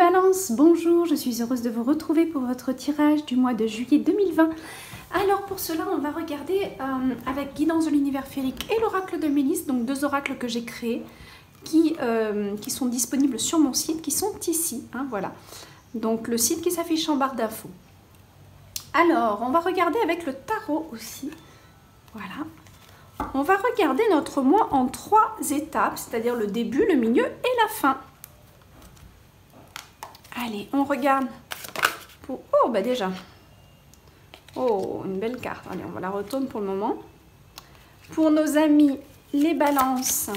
Balance, bonjour, je suis heureuse de vous retrouver pour votre tirage du mois de juillet 2020. Alors pour cela, on va regarder avec Guidance de l'univers féerique et l'oracle de Mélisse, donc deux oracles que j'ai créés qui sont disponibles sur mon site, qui sont ici, hein, voilà. Donc le site qui s'affiche en barre d'infos. Alors, on va regarder avec le tarot aussi, voilà. On va regarder notre mois en 3 étapes, c'est-à-dire le début, le milieu et la fin. Allez, on regarde. Pour... Oh, bah déjà. Oh, une belle carte. Allez, on va la retourner pour le moment. Pour nos amis, les balances.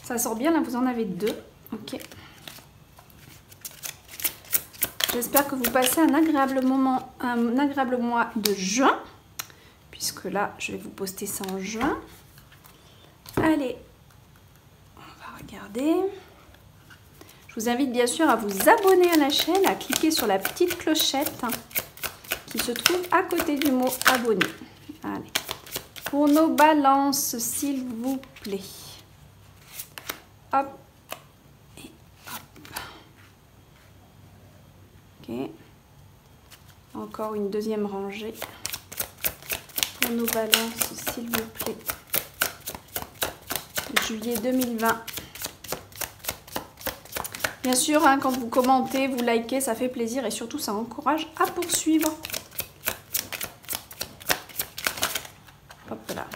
Ça sort bien, là, vous en avez 2. Ok. J'espère que vous passez un agréable moment, un agréable mois de juin. Puisque là, je vais vous poster ça en juin. Allez, on va regarder. Je vous invite bien sûr à vous abonner à la chaîne, à cliquer sur la petite clochette qui se trouve à côté du mot abonner. Allez, pour nos balances, s'il vous plaît. Hop et hop. Ok. Encore une deuxième rangée. Pour nos balances, s'il vous plaît. Juillet 2020. Bien sûr, hein, quand vous commentez, vous likez, ça fait plaisir et surtout ça encourage à poursuivre. Hop là.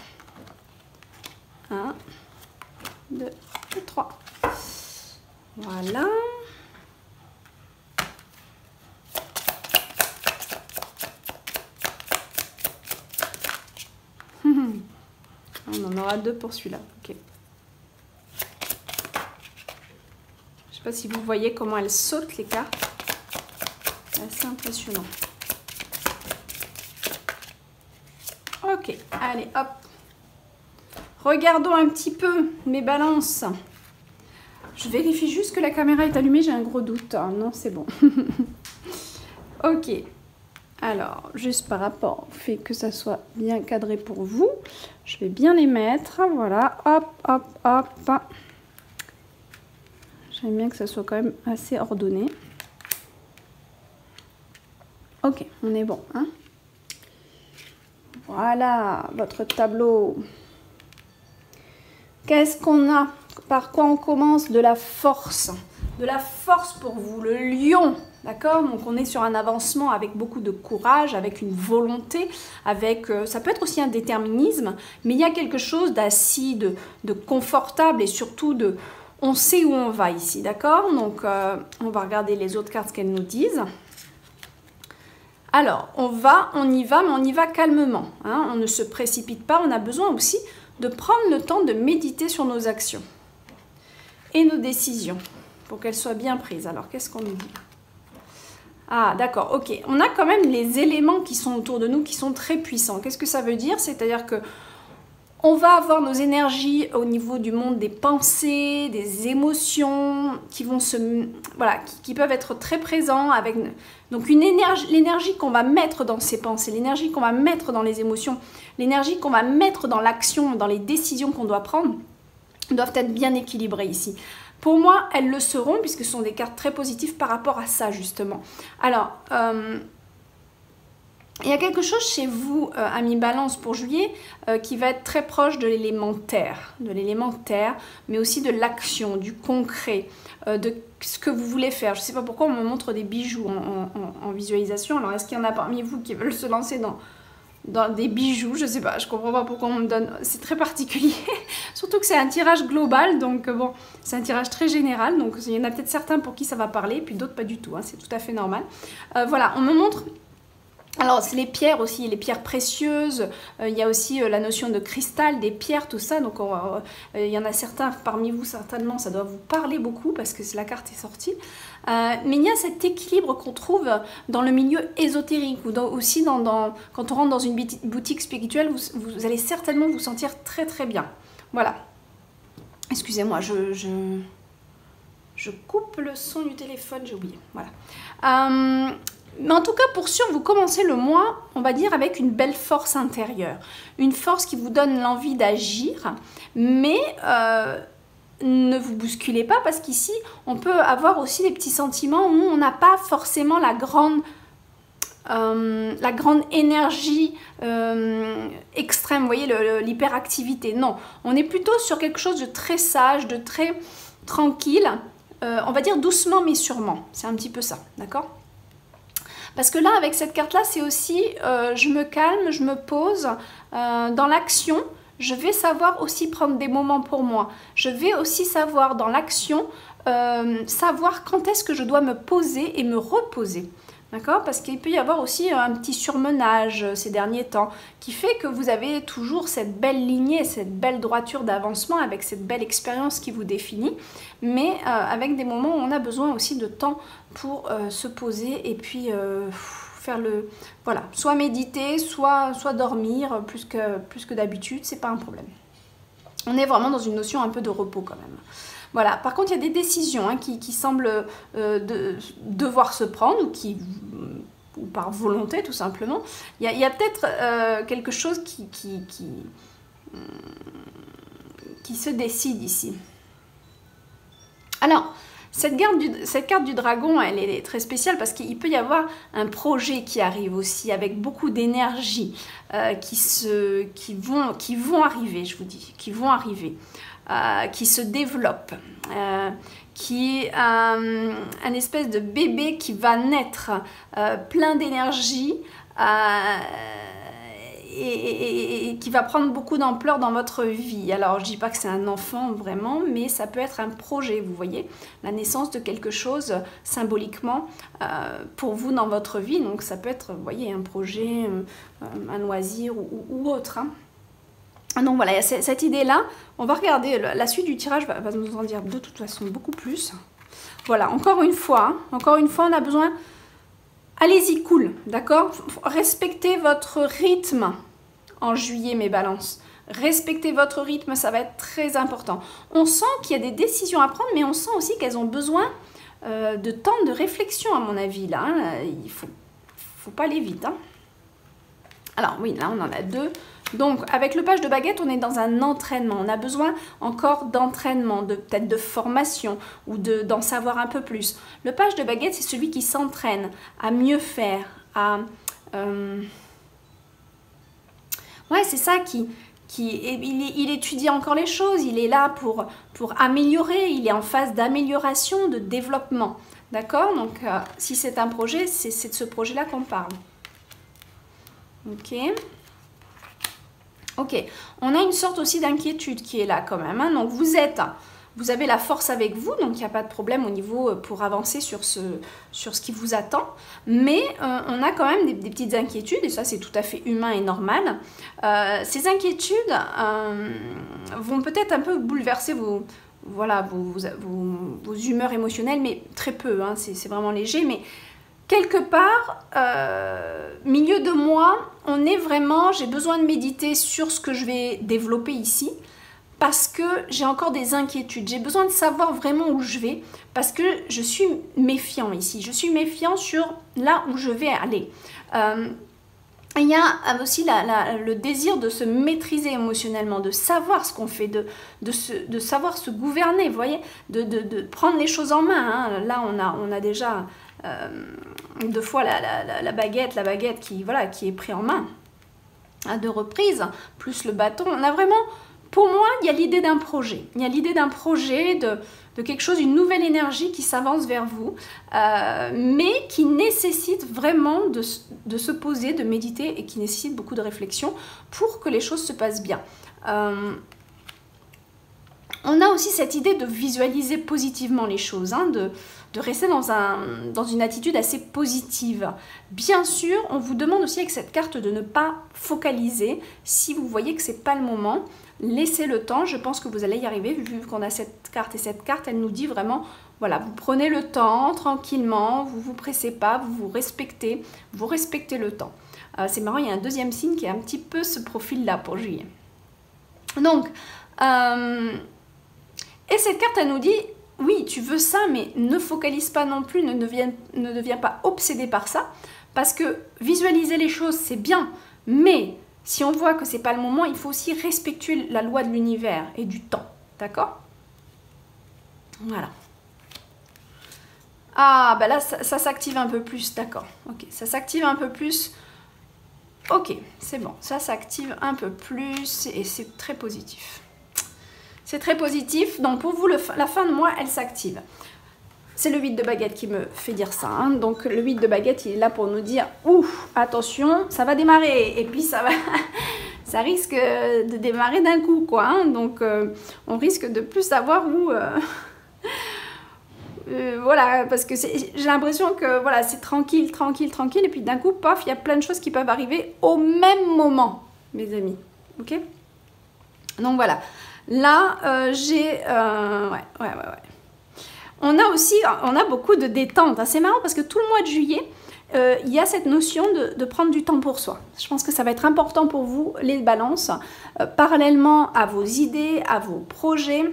1, 2 et 3. Voilà. On en aura 2 pour celui-là. Ok. Je ne sais pas si vous voyez comment elles sautent les cartes. C'est assez impressionnant. Ok, allez, hop. Regardons un petit peu mes balances. Je vérifie juste que la caméra est allumée, j'ai un gros doute. Ah, non, c'est bon. Ok. Alors, juste par rapport au fait que ça soit bien cadré pour vous, je vais bien les mettre. Voilà, hop, hop, hop. J'aime bien que ça soit quand même assez ordonné. Ok, on est bon, hein? Voilà, votre tableau. Qu'est-ce qu'on a? Par quoi on commence? De la force. De la force pour vous, le lion. D'accord? Donc on est sur un avancement avec beaucoup de courage, avec une volonté, avec ça peut être aussi un déterminisme, mais il y a quelque chose d'assis, de confortable et surtout de... On sait où on va ici, d'accord? Donc on va regarder les autres cartes, ce qu'elles nous disent. Alors, on y va, mais on y va calmement. Hein? On ne se précipite pas, on a besoin aussi de prendre le temps de méditer sur nos actions et nos décisions pour qu'elles soient bien prises. Alors, qu'est-ce qu'on nous dit? Ah, d'accord, ok. On a quand même les éléments qui sont autour de nous qui sont très puissants. Qu'est-ce que ça veut dire? C'est-à-dire que on va avoir nos énergies au niveau du monde des pensées, des émotions qui vont voilà, qui peuvent être très présents avec donc l'énergie qu'on va mettre dans ces pensées, l'énergie qu'on va mettre dans les émotions, l'énergie qu'on va mettre dans l'action, dans les décisions qu'on doit prendre, doivent être bien équilibrées ici. Pour moi, elles le seront puisque ce sont des cartes très positives par rapport à ça justement. Alors, il y a quelque chose chez vous, amis Balance, pour juillet, qui va être très proche de l'élémentaire, mais aussi de l'action, du concret, de ce que vous voulez faire. Je ne sais pas pourquoi on me montre des bijoux en visualisation. Alors, est-ce qu'il y en a parmi vous qui veulent se lancer dans des bijoux? Je ne sais pas, je ne comprends pas pourquoi on me donne... C'est très particulier, surtout que c'est un tirage global, donc bon, c'est un tirage très général, donc il y en a peut-être certains pour qui ça va parler, puis d'autres pas du tout, hein, c'est tout à fait normal. Voilà, on me montre... Alors, c'est les pierres aussi, les pierres précieuses, il y a aussi la notion de cristal, des pierres, tout ça. Donc, il y en a certains parmi vous, certainement, ça doit vous parler beaucoup parce que la carte est sortie. Mais il y a cet équilibre qu'on trouve dans le milieu ésotérique ou aussi quand on rentre dans une boutique spirituelle, vous allez certainement vous sentir très très bien. Voilà. Excusez-moi, je coupe le son du téléphone, j'ai oublié. Voilà. Mais en tout cas, pour sûr, vous commencez le mois, on va dire, avec une belle force intérieure. Une force qui vous donne l'envie d'agir, mais ne vous bousculez pas parce qu'ici, on peut avoir aussi des petits sentiments où on n'a pas forcément la grande énergie extrême, vous voyez, l'hyperactivité. Non, on est plutôt sur quelque chose de très sage, de très tranquille, on va dire doucement mais sûrement. C'est un petit peu ça, d'accord? Parce que là, avec cette carte-là, c'est aussi, je me calme, je me pose dans l'action. Je vais savoir aussi prendre des moments pour moi. Je vais aussi savoir dans l'action, savoir quand est-ce que je dois me poser et me reposer. D'accord? Parce qu'il peut y avoir aussi un petit surmenage ces derniers temps qui fait que vous avez toujours cette belle lignée, cette belle droiture d'avancement avec cette belle expérience qui vous définit, mais avec des moments où on a besoin aussi de temps pour se poser et puis faire le... Voilà, soit méditer, soit dormir plus que d'habitude, c'est pas un problème. On est vraiment dans une notion un peu de repos quand même. Voilà. Par contre, il y a des décisions hein, qui semblent devoir se prendre ou par volonté tout simplement. Il y a peut-être quelque chose qui se décide ici. Alors, cette carte du dragon, elle est très spéciale parce qu'il peut y avoir un projet qui arrive aussi avec beaucoup d'énergie qui vont arriver, je vous dis, qui vont arriver. Qui se développe, qui est un espèce de bébé qui va naître plein d'énergie et qui va prendre beaucoup d'ampleur dans votre vie. Alors je ne dis pas que c'est un enfant vraiment, mais ça peut être un projet, vous voyez, la naissance de quelque chose symboliquement pour vous dans votre vie. Donc ça peut être, vous voyez, un projet, un loisir ou autre. Hein. Donc voilà, il y a cette idée-là. On va regarder, la suite du tirage va nous en dire de toute façon beaucoup plus. Voilà, encore une fois, on a besoin... Allez-y, cool, d'accord? Respectez votre rythme en juillet, mes balances. Respectez votre rythme, ça va être très important. On sent qu'il y a des décisions à prendre, mais on sent aussi qu'elles ont besoin de temps de réflexion, à mon avis. Là, hein. Il faut pas aller vite. Hein. Alors oui, là, on en a deux. Donc, avec le page de baguette, on est dans un entraînement. On a besoin encore d'entraînement, peut-être de formation ou d'en savoir un peu plus. Le page de baguette, c'est celui qui s'entraîne à mieux faire, Ouais, c'est ça il étudie encore les choses. Il est là pour améliorer. Il est en phase d'amélioration, de développement. D'accord? Donc, si c'est un projet, c'est de ce projet-là qu'on parle. Ok. Ok, on a une sorte aussi d'inquiétude qui est là quand même. Hein. Donc vous avez la force avec vous, donc il n'y a pas de problème au niveau pour avancer sur ce qui vous attend. Mais on a quand même des petites inquiétudes, et ça c'est tout à fait humain et normal. Ces inquiétudes vont peut-être un peu bouleverser vos humeurs émotionnelles, mais très peu, hein, c'est vraiment léger. Mais quelque part, milieu de mois, on est vraiment, j'ai besoin de méditer sur ce que je vais développer ici parce que j'ai encore des inquiétudes. J'ai besoin de savoir vraiment où je vais parce que je suis méfiant ici. Je suis méfiant sur là où je vais aller. Il y a aussi le désir de se maîtriser émotionnellement, de savoir ce qu'on fait, de savoir se gouverner, vous voyez, de prendre les choses en main. Hein. Là, on a déjà... deux fois la baguette qui est prise en main à 2 reprises, plus le bâton. On a vraiment, pour moi, il y a l'idée d'un projet. Il y a l'idée d'un projet, de quelque chose, une nouvelle énergie qui s'avance vers vous, mais qui nécessite vraiment de se poser, de méditer et qui nécessite beaucoup de réflexion pour que les choses se passent bien. On a aussi cette idée de visualiser positivement les choses, hein, de rester dans une attitude assez positive. Bien sûr, on vous demande aussi avec cette carte de ne pas focaliser. Si vous voyez que ce n'est pas le moment, laissez le temps. Je pense que vous allez y arriver vu qu'on a cette carte. Et cette carte, elle nous dit vraiment, voilà, vous prenez le temps tranquillement, vous ne vous pressez pas, vous respectez le temps. C'est marrant, il y a un deuxième signe qui est un petit peu ce profil-là pour juillet. Donc, et cette carte, elle nous dit, oui, tu veux ça, mais ne focalise pas non plus, ne deviens pas obsédé par ça, parce que visualiser les choses, c'est bien, mais si on voit que c'est pas le moment, il faut aussi respecter la loi de l'univers et du temps, d'accord? Voilà. Ah, bah là, ça s'active un peu plus, d'accord. Ok, ça s'active un peu plus. Ok, c'est bon, ça s'active un peu plus et c'est très positif. C'est très positif, donc pour vous, la fin de mois, elle s'active. C'est le 8 de baguette qui me fait dire ça. Hein. Donc le 8 de baguette, il est là pour nous dire « Ouf, attention, ça va démarrer ». Et puis ça va... ça risque de démarrer d'un coup, quoi. Hein. Donc on risque de plus savoir où... voilà, parce que j'ai l'impression que voilà, c'est tranquille, tranquille, tranquille. Et puis d'un coup, paf, il y a plein de choses qui peuvent arriver au même moment, mes amis. Ok? Donc voilà. Là, j'ai... ouais. On a beaucoup de détente. Hein. C'est marrant parce que tout le mois de juillet, il y a cette notion de prendre du temps pour soi. Je pense que ça va être important pour vous, les balances, parallèlement à vos idées, à vos projets.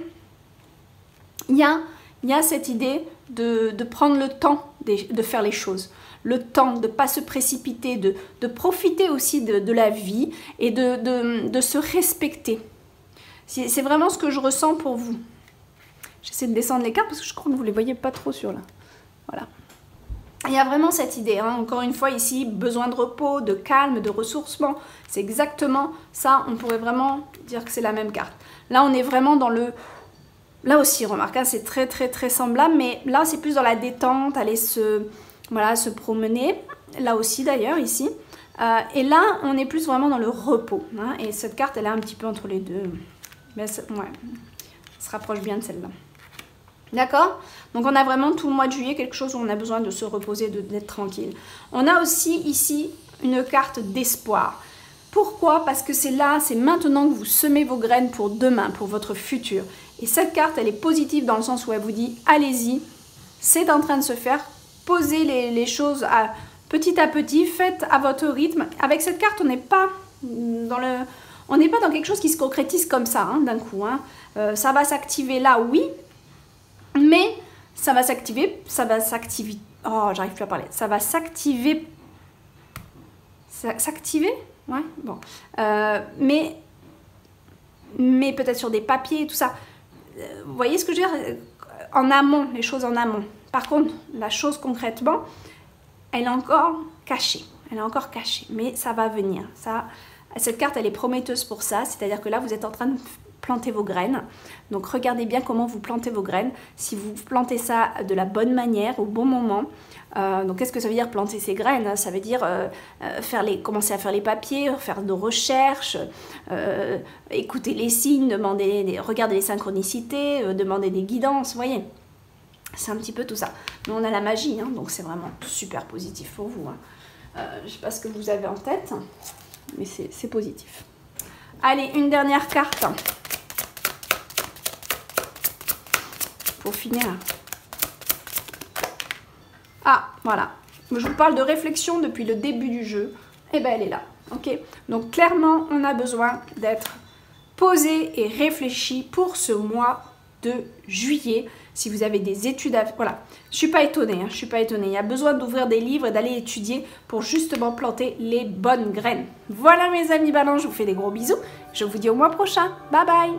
Il y a cette idée de prendre le temps de faire les choses. Le temps de ne pas se précipiter, de profiter aussi de la vie et de se respecter. C'est vraiment ce que je ressens pour vous. J'essaie de descendre les cartes parce que je crois que vous ne les voyez pas trop sur là. Voilà. Il y a vraiment cette idée, hein. Encore une fois ici, besoin de repos, de calme, de ressourcement. C'est exactement ça, on pourrait vraiment dire que c'est la même carte. Là, on est vraiment dans le... Là aussi, remarque, hein, c'est très très très semblable, mais là, c'est plus dans la détente, aller se promener. Là aussi, d'ailleurs, ici. Et là, on est plus vraiment dans le repos. Hein, et cette carte, elle est un petit peu entre les deux. Mais ouais, elle se rapproche bien de celle-là. D'accord? Donc on a vraiment tout le mois de juillet quelque chose où on a besoin de se reposer, d'être tranquille. On a aussi ici une carte d'espoir. Pourquoi? Parce que c'est là, c'est maintenant que vous semez vos graines pour demain, pour votre futur. Et cette carte, elle est positive dans le sens où elle vous dit, allez-y, c'est en train de se faire, posez les choses petit à petit, faites à votre rythme. Avec cette carte, on n'est pas dans quelque chose qui se concrétise comme ça, hein, d'un coup. Hein. Ça va s'activer là, oui, mais ça va s'activer, oh, j'arrive plus à parler, ça va s'activer, ouais, bon, mais peut-être sur des papiers et tout ça, vous voyez ce que je veux dire, en amont, les choses en amont. Par contre, la chose concrètement, elle est encore cachée, mais ça va venir, cette carte, elle est prometteuse pour ça, c'est-à-dire que là, vous êtes en train de planter vos graines. Donc, regardez bien comment vous plantez vos graines. Si vous plantez ça de la bonne manière, au bon moment. Donc, qu'est-ce que ça veut dire planter ces graines? Ça veut dire commencer à faire les papiers, faire de recherches, écouter les signes, regarder les synchronicités, demander des guidances, vous voyez. C'est un petit peu tout ça. Mais on a la magie, hein, donc c'est vraiment super positif pour vous. Hein. Je ne sais pas ce que vous avez en tête, mais c'est positif. Allez, une dernière carte. Pour finir. Ah, voilà. Je vous parle de réflexion depuis le début du jeu. Et bien, elle est là. Ok. Donc, clairement, on a besoin d'être posé et réfléchi pour ce mois de juillet. Si vous avez des études à... Voilà. Je suis pas étonnée. Hein, je suis pas étonnée. Il y a besoin d'ouvrir des livres et d'aller étudier pour justement planter les bonnes graines. Voilà, mes amis balance. Je vous fais des gros bisous. Je vous dis au mois prochain. Bye bye.